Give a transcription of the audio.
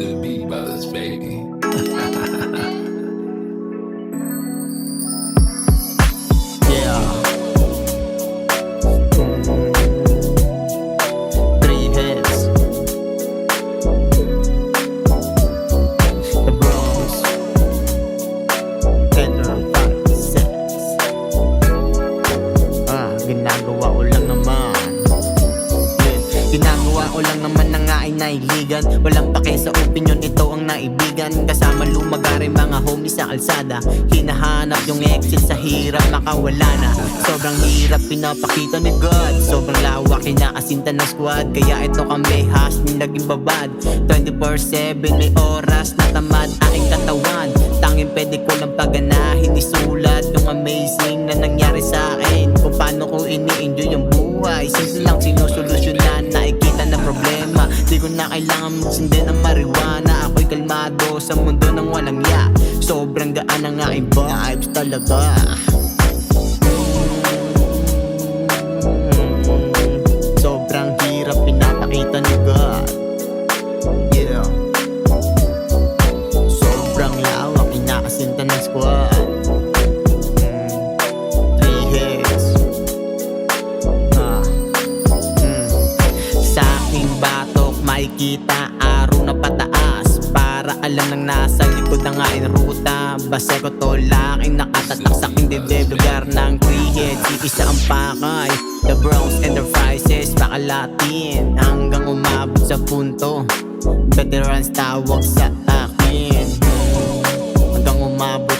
to Beat Brothers, baby. Yeah. Three heads. The Bronx. Ginagawa ko lang naman. Ginagawa ko lang naman na nga ay nailigan. Walang pake sa opinion, ito ang naibigan. Kasama lumagari mga homies sa kalsada. Hinahanap yung exit sa hirap, makawala na. Sobrang hirap pinapakita ni God. Sobrang lawak, kinakasinta ng squad. Kaya ito kami, hasmin naging babad. 24/7 may oras na tamad aking katawan. Tanging pwede ko lang paganahin, isulat yung amazing na nangyari sa akin. Kung paano ko ini-enjoy yung buhay. Simple lang sinusolusyonan, nakikita na problema. Di ko na kailangan magsindi ng marijuana. Ako'y kalmado sa mundo ng walang ya. Sobrang gaan ang aking vibes talaga. Sobrang hirap pinapakita ni God. Yeah. Sobrang lawak, inakasinta ng squad. Three heads. Sa aking batok makikita araw na pataas. Para alam ng nasa likod ng aking ruta. Base ko to laking nakatatak sa aking dibdib. Lugar ng three heads, iisa ang pakay. The Bronx Enterprises, pakalatin hanggang umabot sa punto. Veterans tawag sa akin hanggang umabot